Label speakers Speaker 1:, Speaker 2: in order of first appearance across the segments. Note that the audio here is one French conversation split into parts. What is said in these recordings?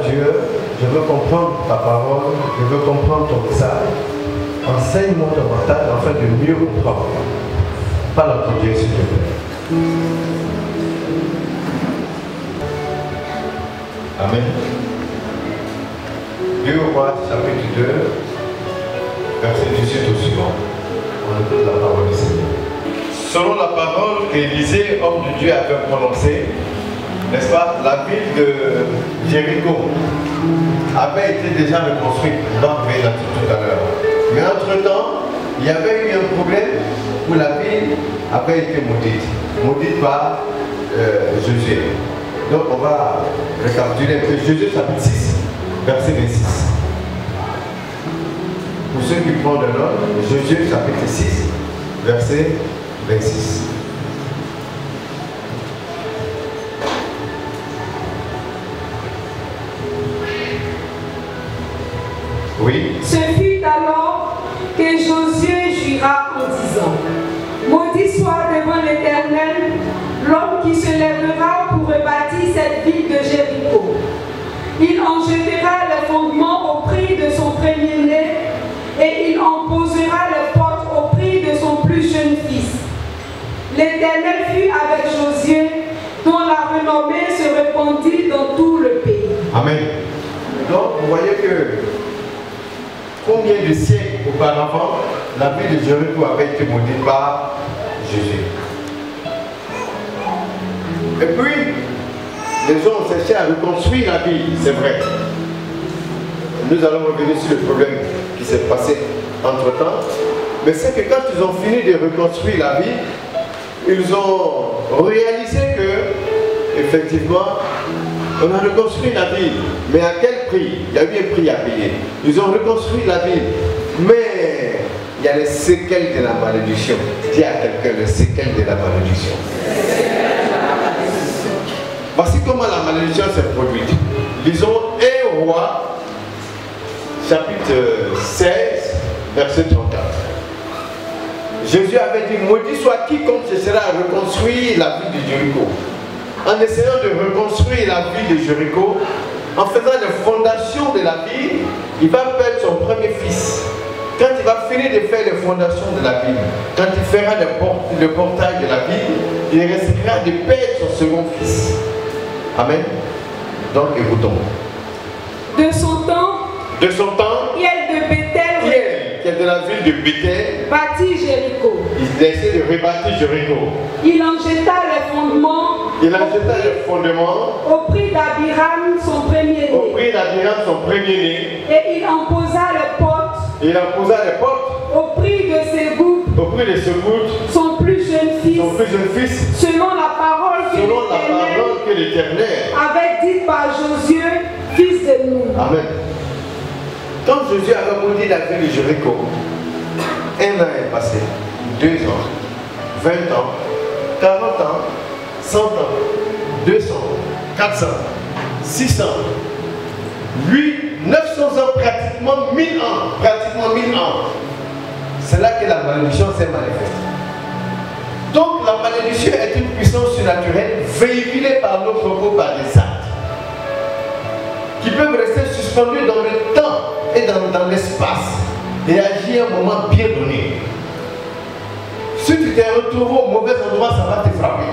Speaker 1: Dieu, je veux comprendre ta parole, je veux comprendre ton message. Enseigne-moi davantage afin de mieux comprendre. Parle à ton Dieu, s'il te plaît. Amen. 2 Rois, chapitre 2, verset 18 au suivant. On écoute la parole du Seigneur. Selon la parole qu'Élisée, homme de Dieu, avait prononcée, n'est-ce pas, la ville de Jéricho avait été déjà reconstruite. On va revenir là-dessus tout à l'heure. Mais entre-temps, il y avait eu un problème où la ville avait été maudite par Josué. Donc on va récapituler un peu. Josué chapitre 6, verset 26. Pour ceux qui prennent de l'ordre, Josué chapitre 6, verset 26. Oui.
Speaker 2: Ce fut alors que Josué jura en disant: Maudit soit devant l'Éternel l'homme qui se lèvera pour rebâtir cette ville de Jéricho. Il en jettera les fondements au prix de son premier-né et il en posera les portes au prix de son plus jeune fils. L'Éternel fut avec Josué, dont la renommée se répandit dans tout le pays.
Speaker 1: Amen. Donc vous voyez que combien de siècles auparavant, la ville de Jéricho avait été maudite par Jésus. Et puis, les gens ont cherché à reconstruire la ville, c'est vrai. Nous allons revenir sur le problème qui s'est passé entre-temps. Mais c'est que quand ils ont fini de reconstruire la ville, ils ont réalisé que, effectivement, on a reconstruit la ville. Mais à quel prix? Il y a eu un prix à payer. Ils ont reconstruit la ville. Mais il y a les séquelles de la malédiction. Dis à quelqu'un les séquelles de la malédiction. Voici comment la malédiction s'est produite. Lisons 1 Roi, chapitre 16, verset 34. Jésus avait dit: Maudit soit quiconque cherchera à reconstruire la ville de Jéricho. En essayant de reconstruire la ville de Jéricho, en faisant les fondations de la ville, il va perdre son premier fils. Quand il va finir de faire les fondations de la ville, quand il fera le portail de la ville, il risquera de perdre son second fils. Amen. Donc écoutons.
Speaker 2: De son temps,
Speaker 1: Hiel
Speaker 2: de Bethel,
Speaker 1: qui est de la ville de Bethel,
Speaker 2: bâtit Jéricho.
Speaker 1: il essaie de rebâtir Jéricho.
Speaker 2: Il en jeta les fondements. Au prix d'Abiram, son premier-né. Et il en posa les portes. Au prix de Ségoub, son plus jeune fils. Selon la parole que l'Éternel avait dite par Josué, fils de Nun.
Speaker 1: Amen. Quand Josué avait maudit la ville de Jéricho, 1 an est passé, 2 ans, 20 ans, 40 ans, 100 ans, 200, 400, 600, 900 ans, pratiquement 1000 ans. C'est là que la malédiction s'est manifestée. Donc la malédiction est une puissance surnaturelle véhiculée par nos propos, par des actes, qui peuvent rester suspendus dans le temps et dans l'espace et agir à un moment bien donné. Si tu t'es retrouvé au mauvais endroit, ça va te frapper.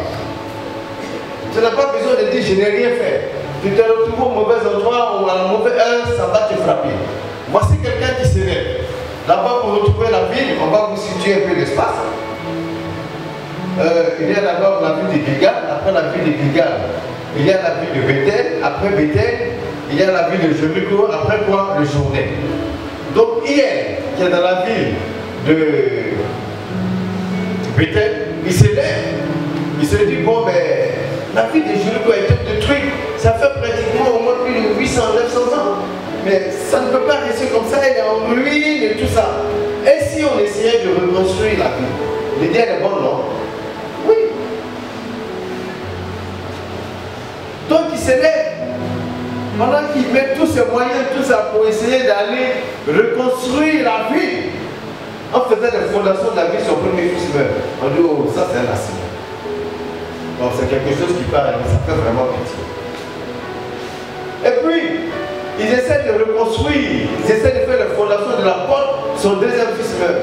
Speaker 1: Tu n'as pas besoin de dire je n'ai rien fait. Tu t'es retrouvé au mauvais endroit ou à la mauvaise heure, ça va te frapper. Voici quelqu'un qui se lève. Là-bas, pour retrouver la ville, on va vous situer un peu l'espace. Il y a d'abord la ville de Gilgal, après la ville de Gilgal, il y a la ville de Bethel, après Bethel, il y a la ville de Jéricho, après quoi? Le Jourdain. Donc hier, qui est dans la ville de Bethel, il se lève, il se dit, bon ben, la ville de Jéricho a été détruite, ça fait pratiquement au moins plus de 800, 900 ans. Mais ça ne peut pas rester comme ça, elle est en ruine et tout ça. Et si on essayait de reconstruire la ville? L'idée est bonne, non? Oui. Donc il se lève, pendant qu'il met tous ses moyens, tout ça pour essayer d'aller reconstruire la ville. En faisant les fondations de la ville, son premier fils meurt. On dit, oh, ça c'est un accident. Donc c'est quelque chose qui parle, ça fait vraiment pitié. Et puis, Ils essaient de reconstruire, ils essaient de faire la fondation de la porte, son deuxième fils meurt.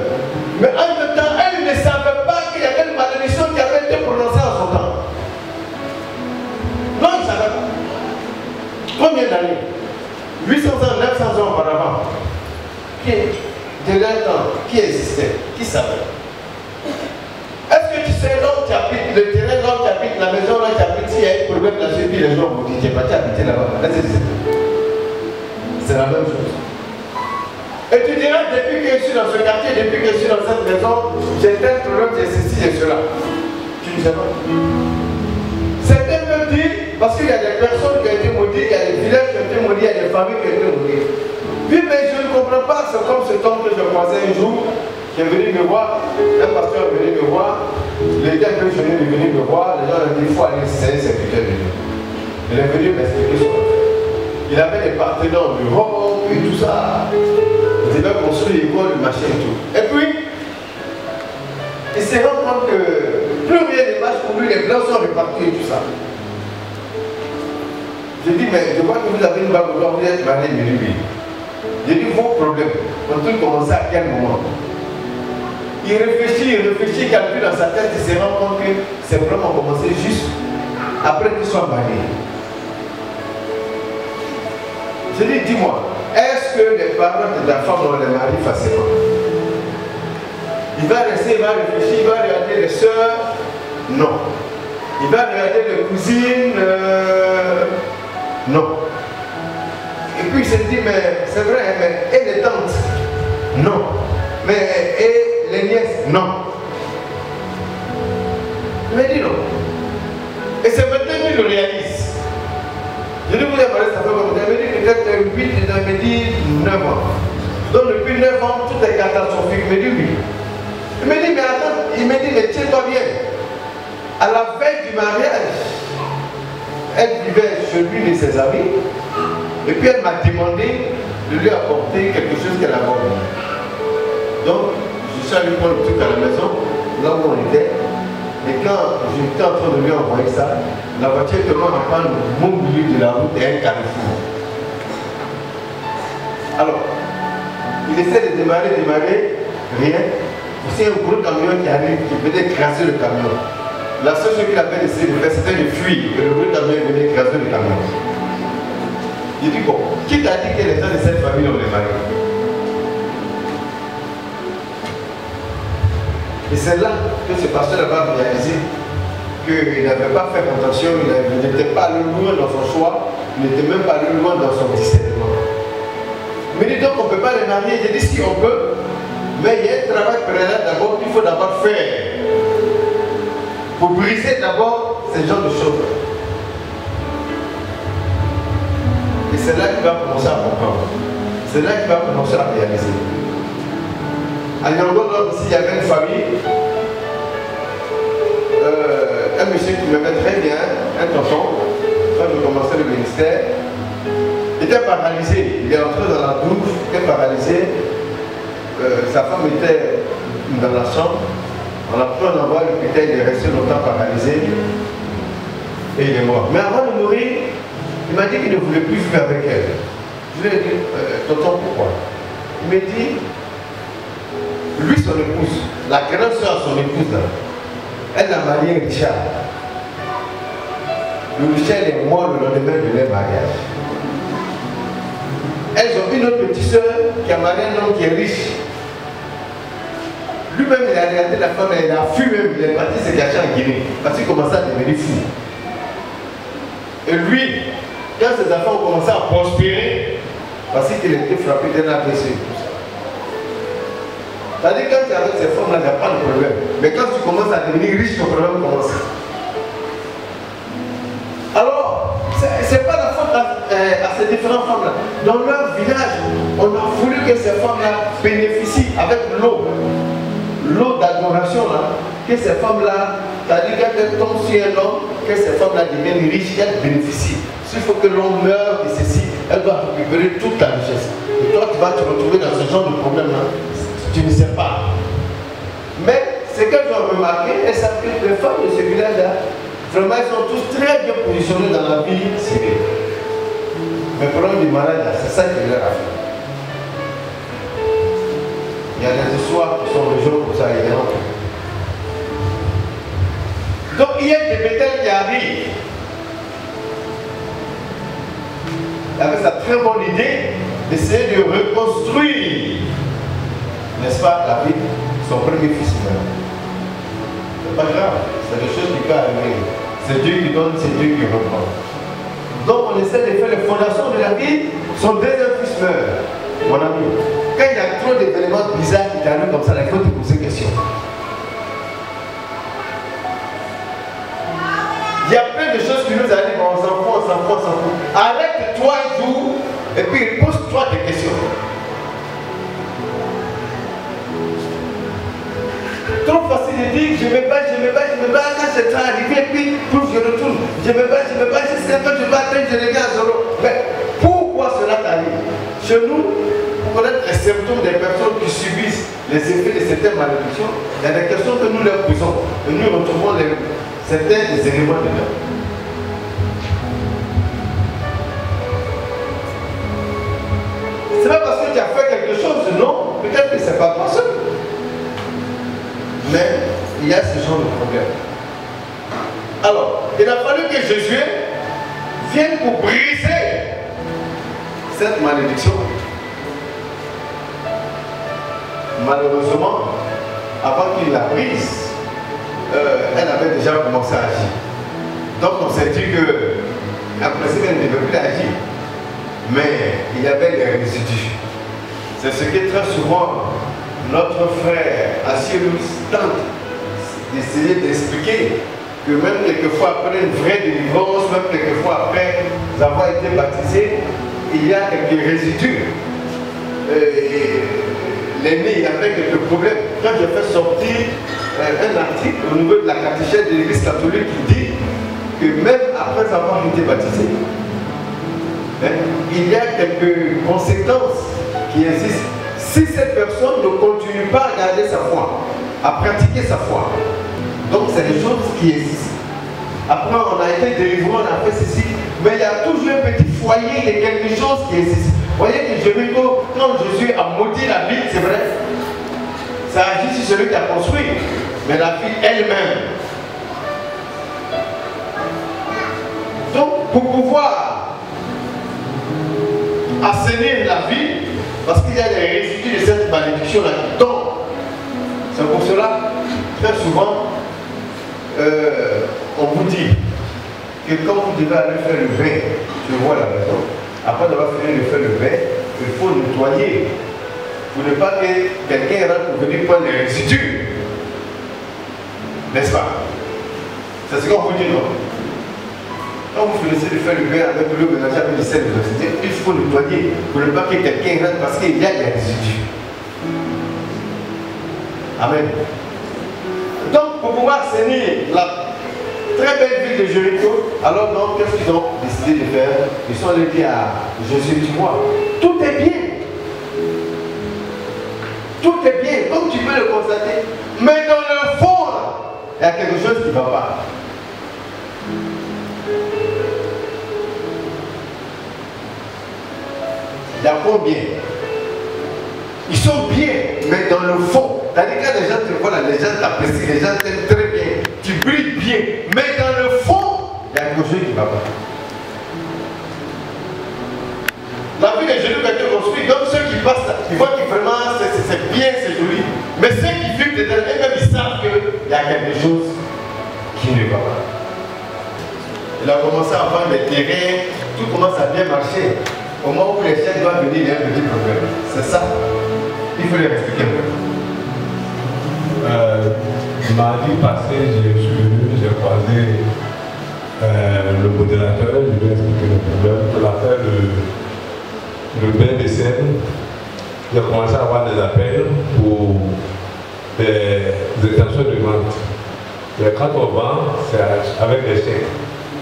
Speaker 1: Mais en même temps, elle ne savait pas qu'il y avait une malédiction qui avait été prononcée en son temps. Non, ils ne savaient pas. Combien d'années? 800 ans, 900 ans auparavant. De leur temps, qui existait? Qui savait? Est-ce que tu sais là où tu habites, le terrain là où tu habites, la maison là où tu habites, s'il y a un problème là-dessus, puis les gens vont dire, tu n'es pas habité là-bas. C'est la même chose. Et tu diras, depuis que je suis dans ce quartier, depuis que je suis dans cette maison, j'ai tel problème, j'ai ceci et cela. Tu ne sais pas. Certains peuvent dire, parce qu'il y a des personnes qui ont été maudites, il y a des villages qui ont été maudits, il y a des familles qui ont été maudites. Oui, mais je ne comprends pas, c'est comme cet homme que je croisais un jour, qui est venu me voir, un pasteur est venu me voir, les gars que je venais de venir me voir, les gens ont dit, il faut aller, c'est un serviteur de Dieu. Il est venu m'expliquer son affaire. Il avait des partenaires en Europe et tout ça. Il devait construire l'école, le machin et tout. Et puis, il s'est rendu compte que plus rien ne marche pour lui, les blancs sont répartis et tout ça. J'ai dit, mais je vois que vous avez une bague au doigt, vous êtes marié, mais lui. J'ai dit, vos problèmes, ont-ils commencé à quel moment? Il réfléchit, il calcule dans sa tête, il se rend compte que ces problèmes ont commencé juste après qu'il soit marié. Je dis, dis-moi, est-ce que les parents de ta femme vont les marier facilement? Il va rester, il va réfléchir, il va regarder les soeurs, non. Il va regarder les cousines, non. Et puis il se dit, mais c'est vrai, mais et les tantes? Non. Mais et les nièces? Non. Il me dit non. Et c'est maintenant qu'il le réalise. Je dis, vous avez parlé, ça fait comme ça. Il me dit peut-être 8, il me dit 9 ans. Donc depuis 9 ans, tout est catastrophique. Il me dit oui. Il me dit, mais attends, il me dit, mais tiens-toi bien. À la veille du mariage, elle vivait chez lui de ses amis. Et puis elle m'a demandé de lui apporter quelque chose qu'elle avait oublié. Donc, je suis allé prendre le truc à la maison, là où on était. Et quand j'étais en train de lui envoyer ça, la voiture est tellement en panne au milieu de la route et un carrefour. Alors, il essaie de démarrer, rien. C'est un gros camion qui arrive, qui venait écraser le camion. La seule chose qu'il avait essayé de faire, c'était de fuir. Et le gros camion venait écraser le camion. Il dit, bon, qui t'a dit que les gens de cette famille ont les mariés? Et c'est là que ce pasteur va réaliser qu'il n'avait pas fait attention, il n'était pas allé loin dans son choix, il n'était même pas allé loin dans son discernement. Mais dit donc on ne peut pas les marier. J'ai dit si on peut, mais il y a un travail préalable d'abord qu'il faut d'abord faire pour briser d'abord ce genre de choses. Et c'est là qu'il va commencer à comprendre. C'est là qu'il va commencer à réaliser. À Yangon, aussi, il y avait une famille, un monsieur qui m'aimait très bien, un tonton, quand je commençais le ministère, il était paralysé. Il est entré dans la douche, il était paralysé. Sa femme était dans la chambre. On a pris un envoi, il est resté longtemps paralysé et il est mort. Mais avant de mourir, il m'a dit qu'il ne voulait plus vivre avec elle. Je lui ai dit, tonton, pourquoi? Il m'a dit, lui, son épouse, la grande soeur, son épouse, là, elle a marié Richard. Le Richard est mort le lendemain de leur mariage. Elles ont une autre petite soeur qui a marié un homme qui est riche. Lui-même, il a regardé la femme, il a fui même, il est parti se cacher en Guinée, parce qu'il commençait à devenir fou. Et lui, quand ses enfants ont commencé à prospérer, parce qu'il était frappé d'un AVC. C'est-à-dire quand tu es avec ces femmes-là, il n'y a pas de problème. Mais quand tu commences à devenir riche, ton problème commence. Alors, ce n'est pas la faute à ces différentes femmes-là. Dans leur village, on a voulu que ces femmes-là bénéficient avec l'eau. L'eau d'adoration, là, que ces femmes-là, c'est-à-dire qu'elles tombent sur un homme, que ces femmes-là deviennent riches, qu'elles bénéficient. S'il faut que l'homme meure de ceci, elle doit récupérer toute la richesse. Et toi, tu vas te retrouver dans ce genre de problème-là. Tu ne sais pas. Mais ce que j'ai remarqué, c'est que les femmes de ce village-là, vraiment, elles sont tous très bien positionnées dans la vie civile. Mais le problème du malade, c'est ça qui leur a fait. Il y a des histoires qui sont régions pour ça, évidemment. Donc il y a des bétails qui arrivent avec sa très bonne idée d'essayer de reconstruire, n'est-ce pas, la vie, son premier fils meurt. C'est pas grave, c'est des choses qui peuvent arriver. C'est Dieu qui donne, c'est Dieu qui reprend. Donc on essaie de faire les fondations de la vie, son deuxième fils meurt. Mon ami, quand il y a trop d'événements bizarres qui t'arrivent comme ça, il faut te poser des questions. Il y a plein de choses qui nous arrivent, on s'en fout. Arrête-toi un jour et puis pose-toi des questions. Trop facile de dire je me bats, quand c'est arrivé, puis je retourne. Je me bats, jusqu'à quand je vais atteindre, je regarde à zéro. Mais pourquoi cela t'arrive? Chez nous, pour connaître les symptômes des personnes qui subissent les effets de certaines malédictions, il y a des questions que nous leur posons et nous retrouvons certains des éléments dedans. C'est pas parce que tu as fait quelque chose, non, peut-être que c'est pas toi seul. Mais il y a ce genre de problème. Alors, il a fallu que Jésus vienne pour briser cette malédiction. Malheureusement, avant qu'il la brise, elle avait déjà commencé à agir. Donc on s'est dit que, après ça, elle ne devait plus agir. Mais il y avait des résidus. C'est ce que très souvent notre frère Assyrus tente d'essayer d'expliquer, que même quelquefois après une vraie délivrance, même quelquefois après avoir été baptisé, il y a quelques résidus. L'aîné, il avait quelques problèmes. Quand j'ai fait sortir un article au niveau de la catéchèse de l'Église catholique qui dit que même après avoir été baptisé, il y a quelques conséquences qui existent si cette personne ne continue pas à garder sa foi, à pratiquer sa foi. Donc c'est des choses qui existent. Après on a été délivré, on a fait ceci, mais il y a toujours un petit foyer de quelque chose qui existe. Vous voyez que Jéricho, quand Jésus a maudit la ville, c'est vrai, ça agit sur celui qui a construit, mais la ville elle-même. Donc pour pouvoir assainir la ville, parce qu'il y a des résidus de cette malédiction là qui tombent. C'est pour cela, très souvent, on vous dit que quand vous devez aller faire le bain, tu vois la maison, après d'avoir fini de faire le bain, il faut nettoyer. Pour ne pas que quelqu'un rentre pour venir prendre les résidus. N'est-ce pas? C'est ce qu'on vous dit, non? Quand vous finissez de faire le bain avec l'eau mélangée avec du sel, il faut nettoyer pour ne pas que quelqu'un rentre parce qu'il y a des résidus. Amen. Donc, pour pouvoir assainir la très belle ville de Jéricho, alors donc, qu'est-ce qu'ils ont décidé de faire? Ils sont allés dire à Jésus, tu vois, tout est bien. Tout est bien, comme tu peux le constater. Mais dans le fond, il y a quelque chose qui ne va pas. Il y a combien? Ils sont bien, mais dans le fond. C'est-à-dire que les gens te voient, les gens t'apprécient, les gens t'aiment très bien. Tu brilles bien, mais dans le fond, il y a quelque chose qui ne va pas. La vie de Jésus a été construite, donc ceux qui passent, ils voient que vraiment c'est bien, c'est joli. Mais ceux qui vivent dedans, eux-mêmes, ils savent qu'il y a quelque chose qui ne va pas. Il a commencé à vendre les terrains, tout commence à bien marcher. Au moment où les chefs doivent venir, il y a un petit problème. C'est ça. Il faut les expliquer un peu.
Speaker 3: Mardi passé, je suis venu, j'ai croisé le modérateur, je lui ai expliqué le problème. Pour l'affaire le bain de Seine, j'ai commencé à avoir des appels pour des intentions de vente. Mais quand on vend, c'est avec des chèques.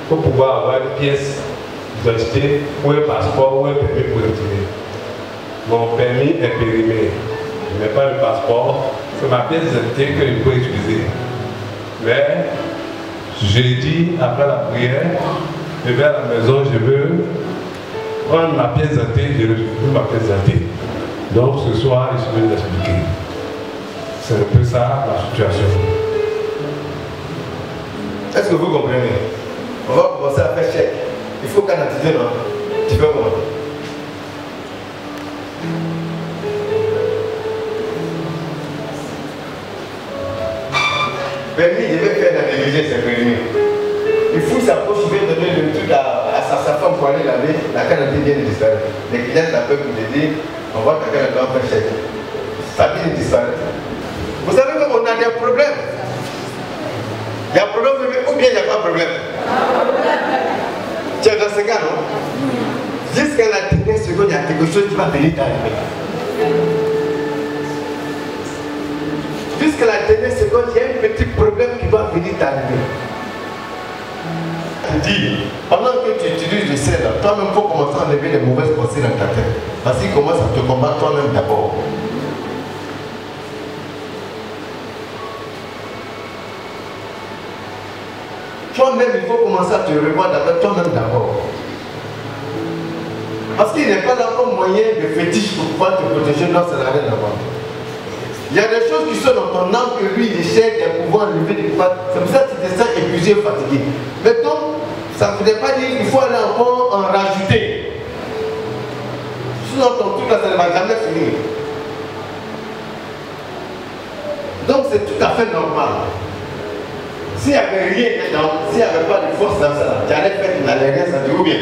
Speaker 3: Pour pouvoir avoir une pièce d'identité ou un passeport ou un permis pour retirer. Mon permis est périmé. Je n'ai pas le passeport. C'est ma pièce d'identité que je peux utiliser. Mais j'ai dit après la prière, je vais à la maison, je veux prendre la pièce d'identité, je retrouve ma pièce d'identité. Donc ce soir, je vais vous expliquer. C'est un peu ça la situation.
Speaker 1: Est-ce que vous comprenez? On va commencer à faire chèque. Il faut canaliser, non? Tu peux comment? Permis, je vais faire la négligence, c'est permis. Il fout sa poche, il vient donner le truc à sa femme pour aller laver. La canalité vient de disparaître. Les clients t'appellent pour te dire, on va ta canalité en faire chèque. Sa vie disparaît. Vous savez qu'on a des problèmes. Il y a un problème ou bien il n'y a pas de problème. Tu es dans ce cas, non? Jusqu'à la dernière seconde, il y a quelque chose qui va venir t'arriver. Jusqu'à la dernière seconde, il y a un petit problème qui va venir t'arriver. Je dis, pendant que tu utilises le sel, toi-même, il faut commencer à enlever les mauvaises pensées dans ta tête. Parce qu'il commence à te combattre toi-même d'abord. Toi-même, il faut commencer à te revoir d'abord, toi-même d'abord. Parce qu'il n'est pas là comme moyen de fétiche pour pouvoir te protéger, non, ça n'a rien à voir. Il y a des choses qui sont dans ton âme que lui, il cherche des pouvoirs enlever des pouvoirs. C'est pour ça que tu te sens épuisé, fatigué. Mais donc, ça ne voulait pas dire qu'il faut aller encore en rajouter. Sinon, ton truc là, ça ne va jamais finir. Donc, c'est tout à fait normal. S'il n'y avait rien dedans, s'il n'y avait pas de force dans ça, tu allais faire, tu n'allais rien, ça dit ou bien.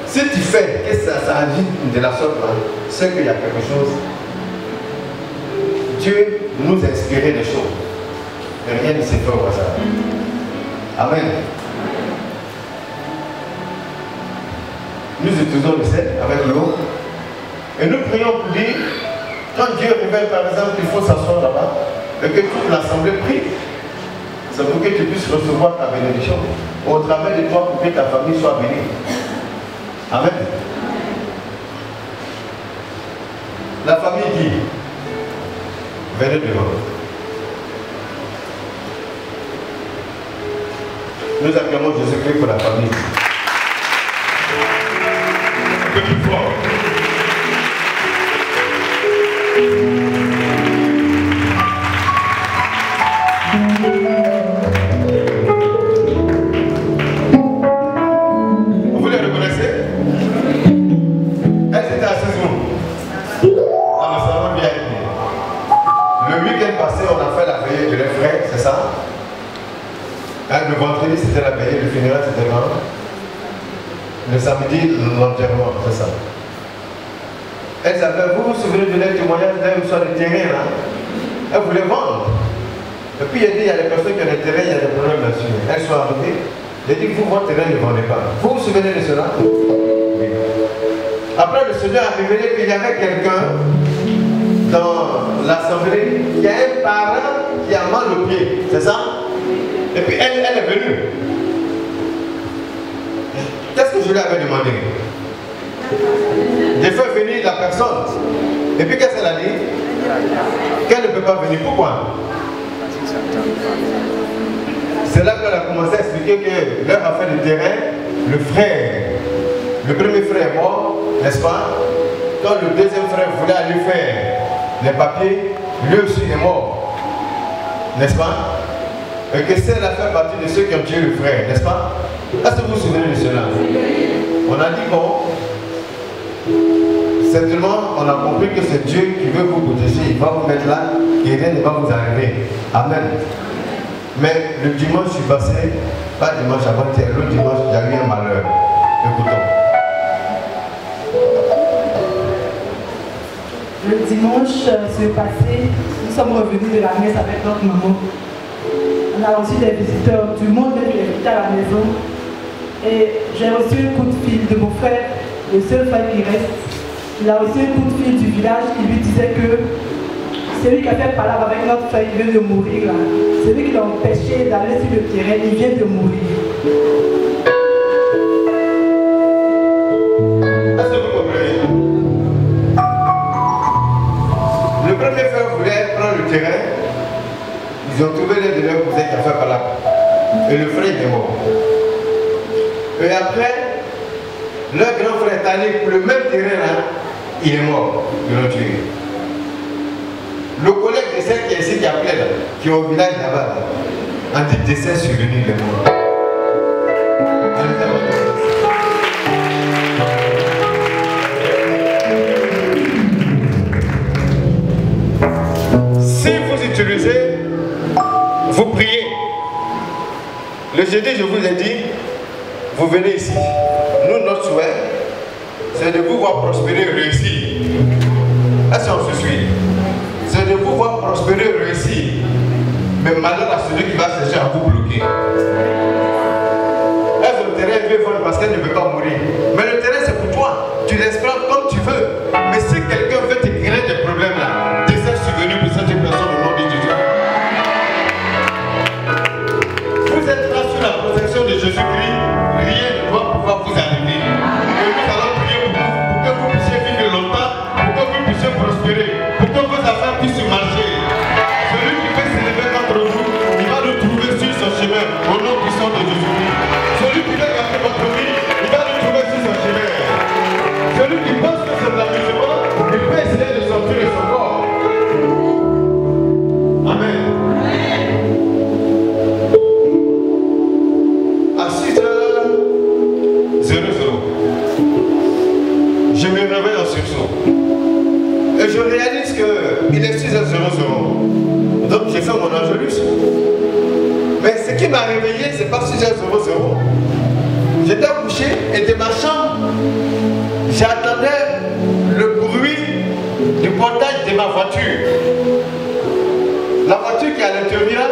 Speaker 1: Si tu fais que ça agit de la sorte là, c'est qu'il y a quelque chose. Dieu nous a inspiré des choses. Et rien ne s'est fait au hasard. Amen. Nous utilisons le sel avec l'eau. Et nous prions pour dire, quand Dieu révèle par exemple qu'il faut s'asseoir là-bas, et que toute l'assemblée prie, c'est pour que tu puisses recevoir ta bénédiction au travers de toi pour que ta famille soit bénie. Amen. La famille dit, venez devant. Nous acclamons Jésus-Christ pour la famille. Un peu plus fort. Vous les reconnaissez? Elles étaient assises où? Dans le salon VIP. Le week-end passé, on a fait la veillée de leurs frères, c'est ça? Le vendredi, c'était la veillée, le funérail, c'était quand? Le samedi, l'enterrement, c'est ça. Elles avaient, vous vous souvenez de leur témoignage d'un sur le terrain là? Elles voulaient vendre. Et puis il y a des personnes qui ont des terrains, il y a des problèmes là-dessus. Elles sont arrivées. Il a dit que vous, votre terrain, ne vendez pas. Vous vous souvenez de cela? Oui. Après, le Seigneur a révélé qu'il y avait quelqu'un dans l'assemblée qui a un parent qui a mal au pied. C'est ça? Et puis elle est venue. Qu'est-ce que je lui avais demandé? J'ai fait venir la personne. Et puis qu'est-ce qu'elle a dit? Qu'elle ne peut pas venir. Pourquoi? C'est là qu'elle a commencé à expliquer que leur affaire de terrain, le frère, le premier frère est mort, n'est-ce pas? Quand le deuxième frère voulait aller faire les papiers, lui aussi est mort, n'est-ce pas? Et que c'est la fait partie de ceux qui ont tué le frère, n'est-ce pas? Est-ce que vous vous souvenez de cela? On a dit bon, certainement on a compris que c'est Dieu qui veut vous protéger, il va vous mettre là et rien ne va vous arriver. Amen. Mais le dimanche, je suis passé, pas dimanche avant-hier, l'autre dimanche, il y a eu un malheur. Écoutons.
Speaker 4: Le dimanche passé, nous sommes revenus de la messe avec notre maman. On a reçu des visiteurs, du monde est venu à la maison. Et j'ai reçu un coup de fil de mon frère, le seul frère qui reste. Il a reçu un coup de fil du village qui lui disait que celui qui a fait palabre avec notre frère, il vient de mourir là. Celui qui l'a empêché d'aller sur le terrain, il vient de mourir.
Speaker 1: Est-ce que vous comprenez? Le premier frère voulait prendre le terrain. Ils ont trouvé l'un de leurs cousins qui a fait palabre. Et le frère est mort. Et après, Leur grand frère est allé pour le même terrain là, il est mort, ils l'ont tué. Le collègue de celle qui est ici, qui appelait là, qui est au village là-bas, a dit décès survenu, il est mort. Si vous utilisez, vous priez. Le jeudi, je vous ai dit, vous venez ici. Nous, notre souhait, c'est de vous voir prospérer et réussir. Est-ce qu'on se suit? C'est de vous voir prospérer et réussir. Mais malheur à celui qui va chercher à vous bloquer. Est-ce que le terrain veut voler parce qu'elle ne veut pas mourir? Mais le terrain, c'est pour toi. Tu l'exploites comme tu veux. Mais si quelqu'un veut te créer des problèmes là, décès survenu pour cette personne au nom de Jésus. Vous êtes là sur la protection de Jésus-Christ, rien ne doit pouvoir vous arriver. Et nous allons prier pour vous, pour que vous puissiez vivre longtemps, pour que vous puissiez prospérer, pour que vos affaires puissent marcher. Celui qui peut s'élever contre vous, il va nous trouver sur son chemin, au nom puissant de Jésus-Christ. Celui qui veut garder votre vie, il va nous trouver sur son chemin. Celui qui pense que c'est de l'amusement, il peut essayer de sortir de son corps. Amen. À 6h00, je me réveille en sursaut. Et je réalise qu'il est 6h00. Donc j'ai fait mon Angelus. Mais ce qui m'a réveillé, c'est pas 6h00. J'étais couché et de ma chambre, j'attendais le bruit du portail de ma voiture. La voiture qui est à l'intérieur,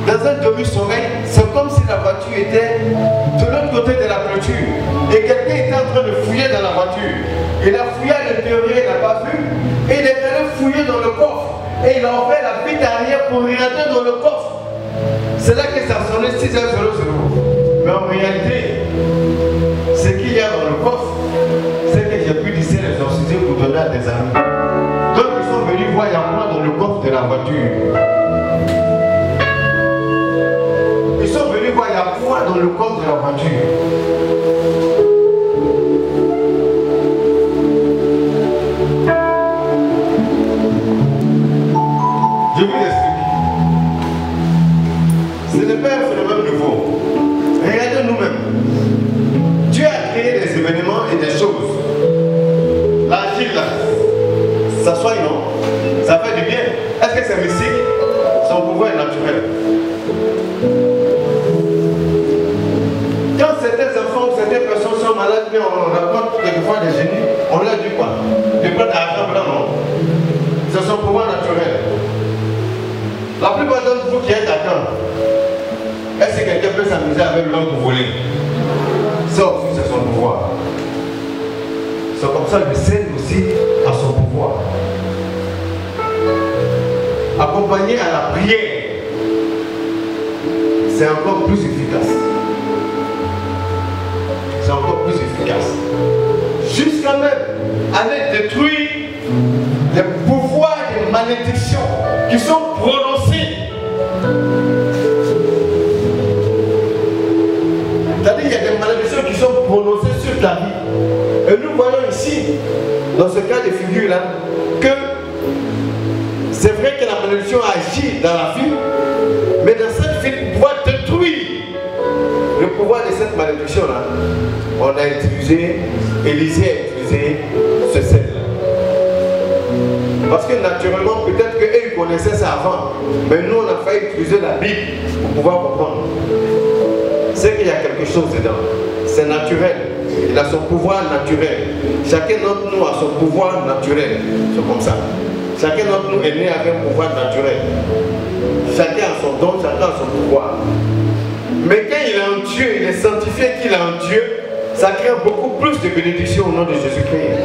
Speaker 1: dans un demi-sommeil, c'est comme si la voiture était de l'autre côté de la clôture. Et quelqu'un était en train de fouiller dans la voiture. Il a fouillé à l'intérieur, il n'a pas vu. Et il est allé fouiller dans le coffre. Et il a ouvert la vitre arrière pour regarder dans le coffre. C'est là que ça sonnait 6h00. Mais en réalité, ce qu'il y a dans le coffre, c'est que j'ai pu discer les exorciser pour donner à des amis. Donc ils sont venus voir moi dans le coffre de la voiture. Ils sont venus voir moi dans le coffre de la voiture. Je vous explique. Ce n'est pas un phénomène nouveau. Regardez nous-mêmes. Dieu a créé des événements et des choses. L'agile là, ça soigne, non? Ça fait du bien. Est-ce que c'est mystique? Son pouvoir est naturel. Quand certains enfants ou certaines personnes sont malades, mais on rapporte quelquefois des génies, on leur dit quoi? De prendre l'argent blanc, non? C'est son pouvoir naturel. La plupart d'entre vous qui êtes à Caen, est-ce que quelqu'un peut s'amuser avec l'homme pour voler? Ça aussi, c'est son pouvoir. C'est comme ça que le Seigneur aussi a son pouvoir. Accompagné à la prière, c'est encore plus efficace. C'est encore plus efficace. Jusqu'à même aller détruire les pouvoirs de malédiction qui sont prononcés. C'est-à-dire qu'il y a des malédictions qui sont prononcées sur ta vie. Et nous voyons ici, dans ce cas de figure-là, que c'est vrai que la malédiction agit dans la vie, mais dans cette vie, pour pouvoir détruire le pouvoir de cette malédiction-là, on a utilisé, Élisée a utilisé ce sel-là. Parce que naturellement, peut-être qu'eux connaissaient ça avant, mais nous, on a failli utiliser la Bible pour pouvoir comprendre. C'est qu'il y a quelque chose dedans. C'est naturel. Il a son pouvoir naturel. Chacun d'entre nous a son pouvoir naturel. C'est comme ça. Chacun d'entre nous est né avec un pouvoir naturel. Chacun a son don, chacun a son pouvoir. Mais quand il est en Dieu, il est sanctifié qu'il est en Dieu, ça crée beaucoup plus de bénédictions au nom de Jésus-Christ.